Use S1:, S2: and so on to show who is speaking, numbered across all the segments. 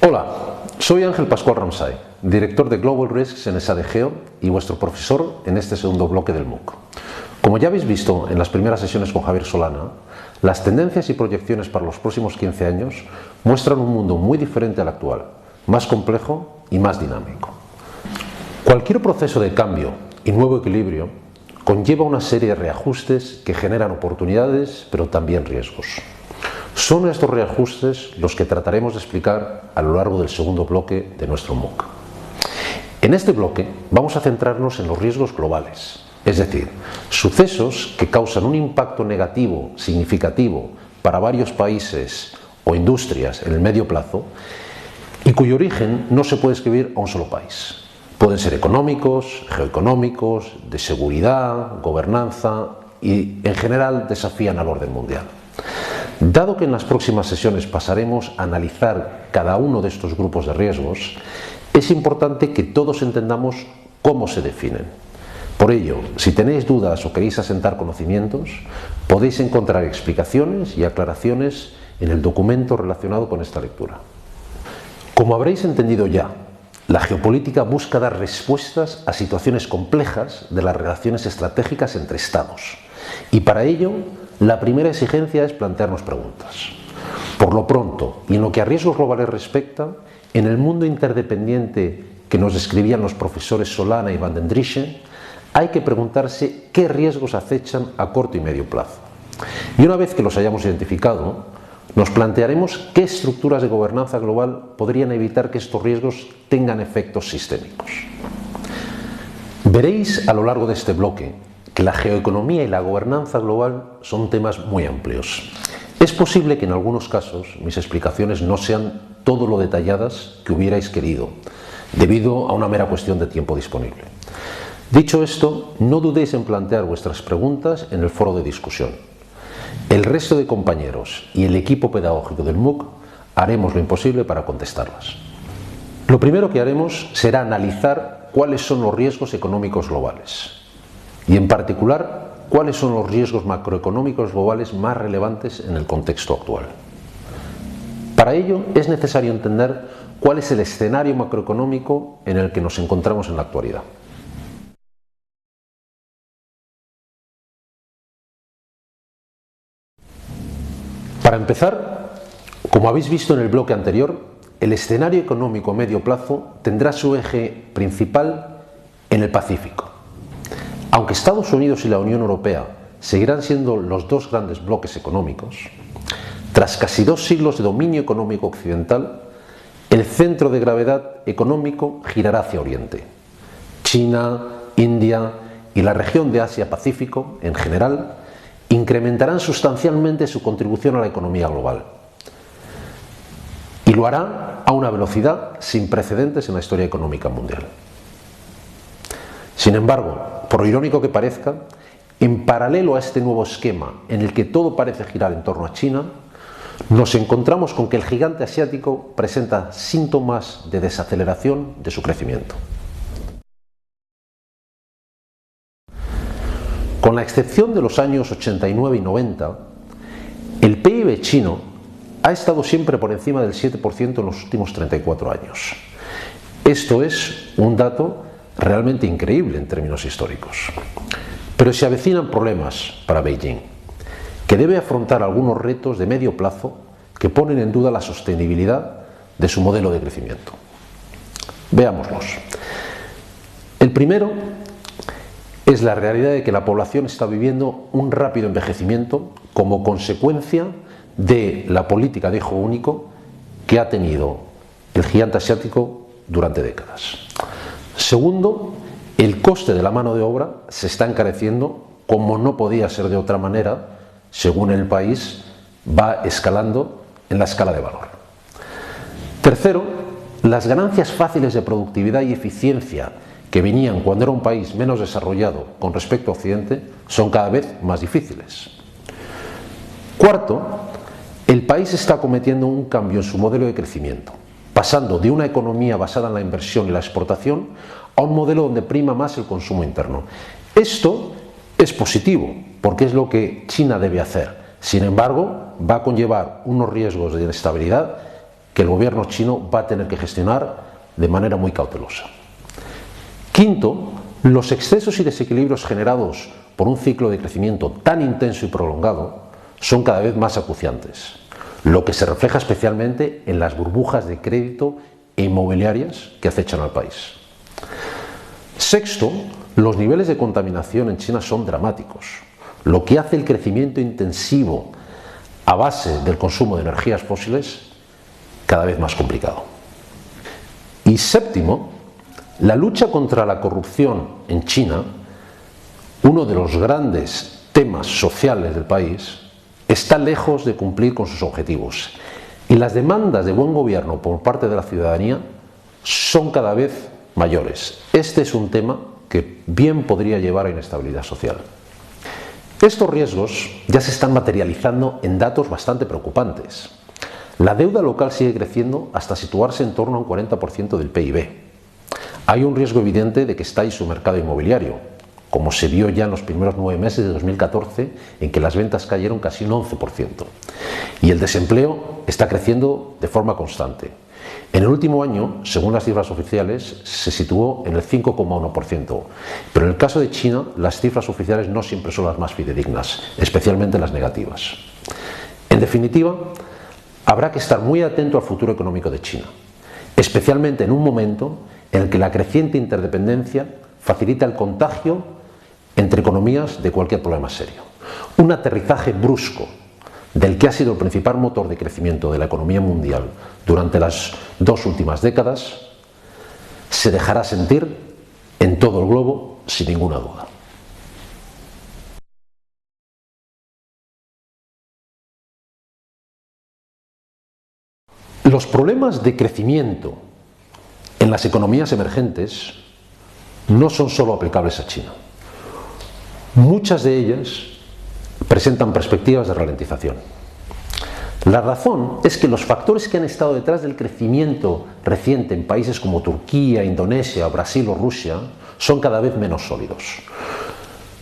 S1: Hola, soy Ángel Pascual Ramsay, director de Global Risks en SADGEO y vuestro profesor en este segundo bloque del MOOC. Como ya habéis visto en las primeras sesiones con Javier Solana, las tendencias y proyecciones para los próximos 15 años muestran un mundo muy diferente al actual, más complejo y más dinámico. Cualquier proceso de cambio y nuevo equilibrio conlleva una serie de reajustes que generan oportunidades, pero también riesgos. Son estos reajustes los que trataremos de explicar a lo largo del segundo bloque de nuestro MOOC. En este bloque vamos a centrarnos en los riesgos globales, es decir, sucesos que causan un impacto negativo significativo para varios países o industrias en el medio plazo y cuyo origen no se puede escribir a un solo país. Pueden ser económicos, geoeconómicos, de seguridad, gobernanza y en general desafían al orden mundial. Dado que en las próximas sesiones pasaremos a analizar cada uno de estos grupos de riesgos, es importante que todos entendamos cómo se definen. Por ello, si tenéis dudas o queréis asentar conocimientos, podéis encontrar explicaciones y aclaraciones en el documento relacionado con esta lectura. Como habréis entendido ya, la geopolítica busca dar respuestas a situaciones complejas de las relaciones estratégicas entre Estados, y para ello la primera exigencia es plantearnos preguntas. Por lo pronto, y en lo que a riesgos globales respecta, en el mundo interdependiente que nos describían los profesores Solana y Van den Driessen, hay que preguntarse qué riesgos acechan a corto y medio plazo. Y una vez que los hayamos identificado, nos plantearemos qué estructuras de gobernanza global podrían evitar que estos riesgos tengan efectos sistémicos. Veréis a lo largo de este bloque que la geoeconomía y la gobernanza global son temas muy amplios. Es posible que en algunos casos mis explicaciones no sean todo lo detalladas que hubierais querido, debido a una mera cuestión de tiempo disponible. Dicho esto, no dudéis en plantear vuestras preguntas en el foro de discusión. El resto de compañeros y el equipo pedagógico del MOOC haremos lo imposible para contestarlas. Lo primero que haremos será analizar cuáles son los riesgos económicos globales y, en particular, cuáles son los riesgos macroeconómicos globales más relevantes en el contexto actual. Para ello es necesario entender cuál es el escenario macroeconómico en el que nos encontramos en la actualidad. Para empezar, como habéis visto en el bloque anterior, el escenario económico a medio plazo tendrá su eje principal en el Pacífico. Aunque Estados Unidos y la Unión Europea seguirán siendo los dos grandes bloques económicos, tras casi 2 siglos de dominio económico occidental, el centro de gravedad económico girará hacia Oriente. China, India y la región de Asia-Pacífico, en general, incrementarán sustancialmente su contribución a la economía global. Y lo hará a una velocidad sin precedentes en la historia económica mundial. Sin embargo, por irónico que parezca, en paralelo a este nuevo esquema en el que todo parece girar en torno a China, nos encontramos con que el gigante asiático presenta síntomas de desaceleración de su crecimiento. Con la excepción de los años 89 y 90, el PIB chino ha estado siempre por encima del 7% en los últimos 34 años. Esto es un dato realmente increíble en términos históricos. Pero se avecinan problemas para Beijing, que debe afrontar algunos retos de medio plazo que ponen en duda la sostenibilidad de su modelo de crecimiento. Veámoslos. El primero es la realidad de que la población está viviendo un rápido envejecimiento como consecuencia de la política de hijo único que ha tenido el gigante asiático durante décadas. Segundo, el coste de la mano de obra se está encareciendo, como no podía ser de otra manera, según el país va escalando en la escala de valor. Tercero, las ganancias fáciles de productividad y eficiencia que venían cuando era un país menos desarrollado con respecto a Occidente son cada vez más difíciles. Cuarto, el país está cometiendo un cambio en su modelo de crecimiento, pasando de una economía basada en la inversión y la exportación a un modelo donde prima más el consumo interno. Esto es positivo, porque es lo que China debe hacer. Sin embargo, va a conllevar unos riesgos de inestabilidad que el gobierno chino va a tener que gestionar de manera muy cautelosa. Quinto, los excesos y desequilibrios generados por un ciclo de crecimiento tan intenso y prolongado son cada vez más acuciantes, lo que se refleja especialmente en las burbujas de crédito e inmobiliarias que acechan al país. Sexto, los niveles de contaminación en China son dramáticos, lo que hace el crecimiento intensivo a base del consumo de energías fósiles cada vez más complicado. Y séptimo, la lucha contra la corrupción en China, uno de los grandes temas sociales del país, está lejos de cumplir con sus objetivos y las demandas de buen gobierno por parte de la ciudadanía son cada vez mayores. Este es un tema que bien podría llevar a inestabilidad social. Estos riesgos ya se están materializando en datos bastante preocupantes. La deuda local sigue creciendo hasta situarse en torno a un 40% del PIB. Hay un riesgo evidente de que estalle su mercado inmobiliario, como se vio ya en los primeros 9 meses de 2014, en que las ventas cayeron casi un 11%. Y el desempleo está creciendo de forma constante. En el último año, según las cifras oficiales, se situó en el 5,1%, pero en el caso de China, las cifras oficiales no siempre son las más fidedignas, especialmente las negativas. En definitiva, habrá que estar muy atento al futuro económico de China, especialmente en un momento en el que la creciente interdependencia facilita el contagio entre economías de cualquier problema serio. Un aterrizaje brusco del que ha sido el principal motor de crecimiento de la economía mundial durante las 2 últimas décadas se dejará sentir en todo el globo sin ninguna duda. Los problemas de crecimiento en las economías emergentes no son solo aplicables a China. Muchas de ellas presentan perspectivas de ralentización. La razón es que los factores que han estado detrás del crecimiento reciente en países como Turquía, Indonesia, Brasil o Rusia son cada vez menos sólidos.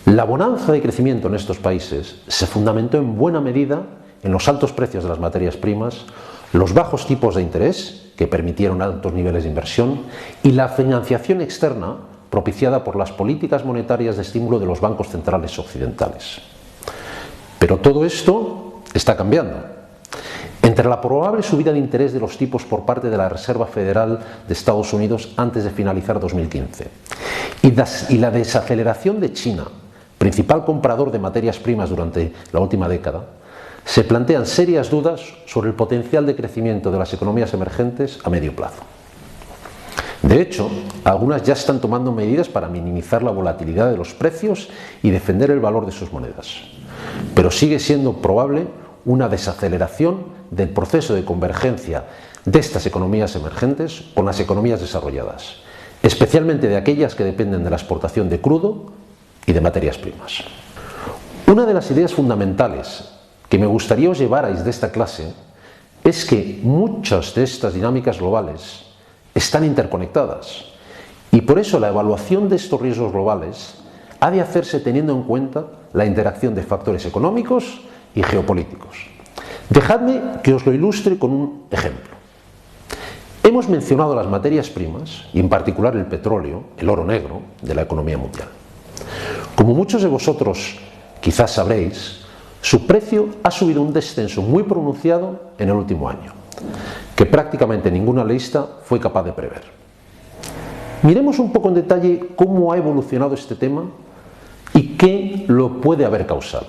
S1: La bonanza de crecimiento en estos países se fundamentó en buena medida en los altos precios de las materias primas, los bajos tipos de interés que permitieron altos niveles de inversión y la financiación externa propiciada por las políticas monetarias de estímulo de los bancos centrales occidentales. Pero todo esto está cambiando. Entre la probable subida de interés de los tipos por parte de la Reserva Federal de Estados Unidos antes de finalizar 2015 y la desaceleración de China, principal comprador de materias primas durante la última década, se plantean serias dudas sobre el potencial de crecimiento de las economías emergentes a medio plazo. De hecho, algunas ya están tomando medidas para minimizar la volatilidad de los precios y defender el valor de sus monedas. Pero sigue siendo probable una desaceleración del proceso de convergencia de estas economías emergentes con las economías desarrolladas, especialmente de aquellas que dependen de la exportación de crudo y de materias primas. Una de las ideas fundamentales que me gustaría os llevarais de esta clase es que muchas de estas dinámicas globales están interconectadas y por eso la evaluación de estos riesgos globales ha de hacerse teniendo en cuenta la interacción de factores económicos y geopolíticos. Dejadme que os lo ilustre con un ejemplo. Hemos mencionado las materias primas y en particular el petróleo, el oro negro de la economía mundial. Como muchos de vosotros quizás sabréis, su precio ha subido un descenso muy pronunciado en el último año, que prácticamente ninguna analista fue capaz de prever. Miremos un poco en detalle cómo ha evolucionado este tema y qué lo puede haber causado.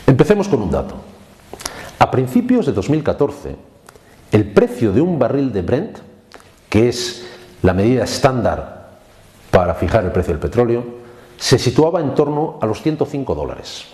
S1: Empecemos con un dato. A principios de 2014, el precio de un barril de Brent, que es la medida estándar para fijar el precio del petróleo, se situaba en torno a los $105.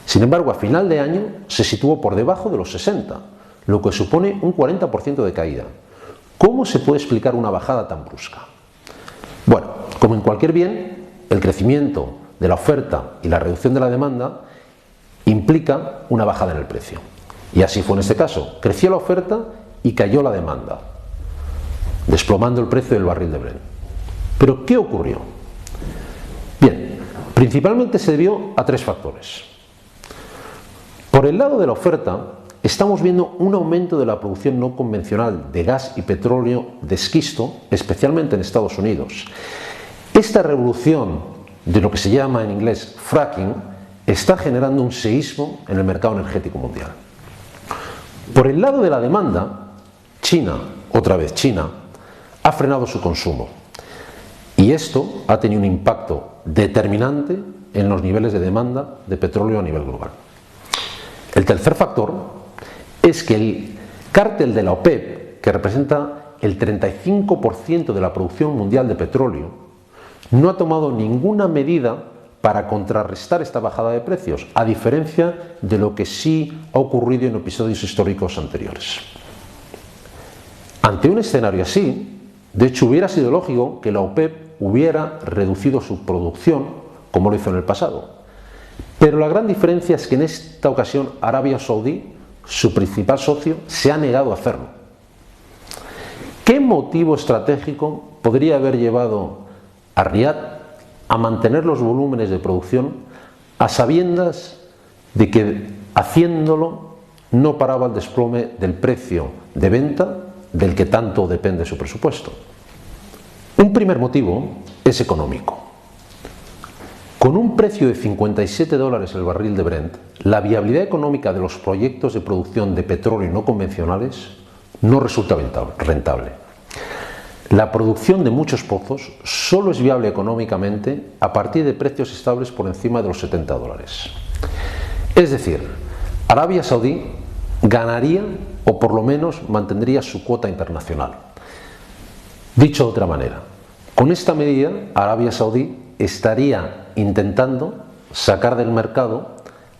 S1: Sin embargo, a final de año se situó por debajo de los 60, lo que supone un 40% de caída. ¿Cómo se puede explicar una bajada tan brusca? Bueno, como en cualquier bien, el crecimiento de la oferta y la reducción de la demanda implica una bajada en el precio. Y así fue en este caso. Creció la oferta y cayó la demanda, desplomando el precio del barril de Brent. ¿Pero qué ocurrió? Bien, Principalmente se debió a tres factores. Por el lado de la oferta, estamos viendo un aumento de la producción no convencional de gas y petróleo de esquisto, especialmente en Estados Unidos. Esta revolución de lo que se llama en inglés fracking está generando un seísmo en el mercado energético mundial. Por el lado de la demanda, China, otra vez China, ha frenado su consumo y esto ha tenido un impacto determinante en los niveles de demanda de petróleo a nivel global. El tercer factor es que el cártel de la OPEP, que representa el 35% de la producción mundial de petróleo, no ha tomado ninguna medida para contrarrestar esta bajada de precios, a diferencia de lo que sí ha ocurrido en episodios históricos anteriores. Ante un escenario así, de hecho hubiera sido lógico que la OPEP hubiera reducido su producción como lo hizo en el pasado. Pero la gran diferencia es que en esta ocasión Arabia Saudí, su principal socio, se ha negado a hacerlo. ¿Qué motivo estratégico podría haber llevado a Riad a mantener los volúmenes de producción a sabiendas de que haciéndolo no paraba el desplome del precio de venta del que tanto depende su presupuesto? Un primer motivo es económico. Con un precio de $57 el barril de Brent, la viabilidad económica de los proyectos de producción de petróleo no convencionales no resulta rentable. La producción de muchos pozos solo es viable económicamente a partir de precios estables por encima de los $70. Es decir, Arabia Saudí ganaría o por lo menos mantendría su cuota internacional. Dicho de otra manera, con esta medida Arabia Saudí estaría intentando sacar del mercado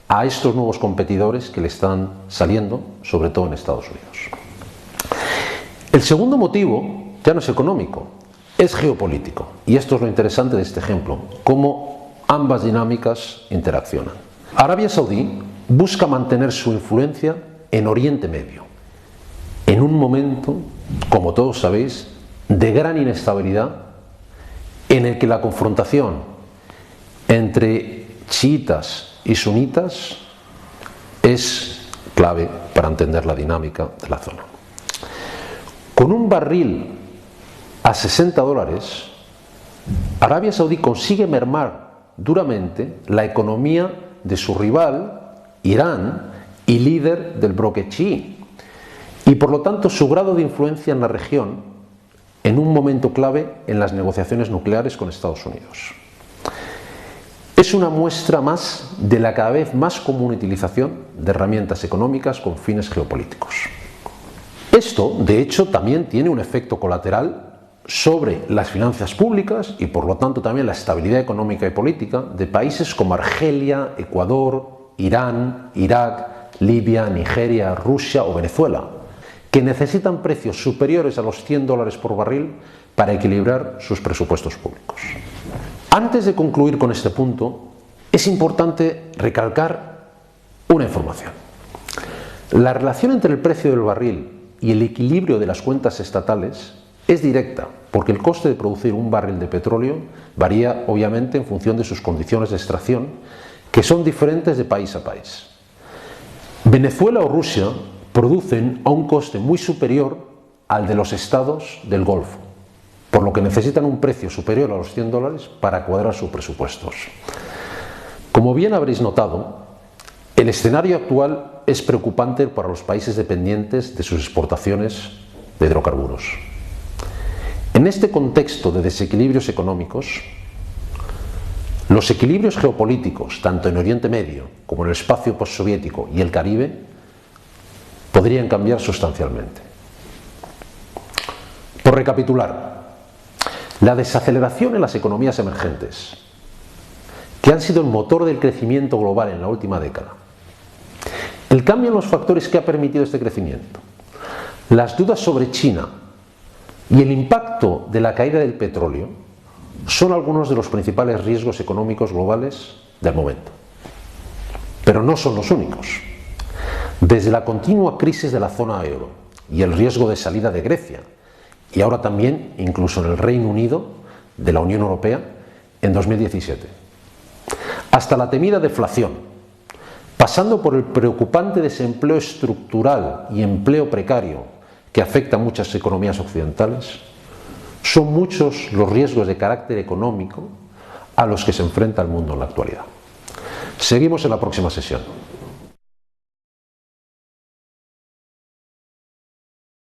S1: a estos nuevos competidores que le están saliendo, sobre todo en Estados Unidos. El segundo motivo ya no es económico, es geopolítico. Y esto es lo interesante de este ejemplo, cómo ambas dinámicas interaccionan. Arabia Saudí busca mantener su influencia en Oriente Medio, en un momento, como todos sabéis, de gran inestabilidad, en el que la confrontación entre chiitas y sunitas es clave para entender la dinámica de la zona. Con un barril a $60, Arabia Saudí consigue mermar duramente la economía de su rival, Irán, y líder del bloque chií, y por lo tanto su grado de influencia en la región en un momento clave en las negociaciones nucleares con Estados Unidos. Es una muestra más de la cada vez más común utilización de herramientas económicas con fines geopolíticos. Esto, de hecho, también tiene un efecto colateral sobre las finanzas públicas y por lo tanto también la estabilidad económica y política de países como Argelia, Ecuador, Irán, Irak, Libia, Nigeria, Rusia o Venezuela, que necesitan precios superiores a los $100 por barril para equilibrar sus presupuestos públicos. Antes de concluir con este punto, es importante recalcar una información. La relación entre el precio del barril y el equilibrio de las cuentas estatales es directa, porque el coste de producir un barril de petróleo varía obviamente en función de sus condiciones de extracción, que son diferentes de país a país. Venezuela o Rusia producen a un coste muy superior al de los estados del Golfo, por lo que necesitan un precio superior a los $100 para cuadrar sus presupuestos. Como bien habréis notado, el escenario actual es preocupante para los países dependientes de sus exportaciones de hidrocarburos. En este contexto de desequilibrios económicos, los equilibrios geopolíticos, tanto en Oriente Medio como en el espacio postsoviético y el Caribe, podrían cambiar sustancialmente. Por recapitular, la desaceleración en las economías emergentes, que han sido el motor del crecimiento global en la última década, el cambio en los factores que ha permitido este crecimiento, las dudas sobre China y el impacto de la caída del petróleo son algunos de los principales riesgos económicos globales del momento. Pero no son los únicos. Desde la continua crisis de la zona euro y el riesgo de salida de Grecia, y ahora también incluso en el Reino Unido de la Unión Europea en 2017. hasta la temida deflación, pasando por el preocupante desempleo estructural y empleo precario que afecta a muchas economías occidentales, son muchos los riesgos de carácter económico a los que se enfrenta el mundo en la actualidad. Seguimos en la próxima sesión.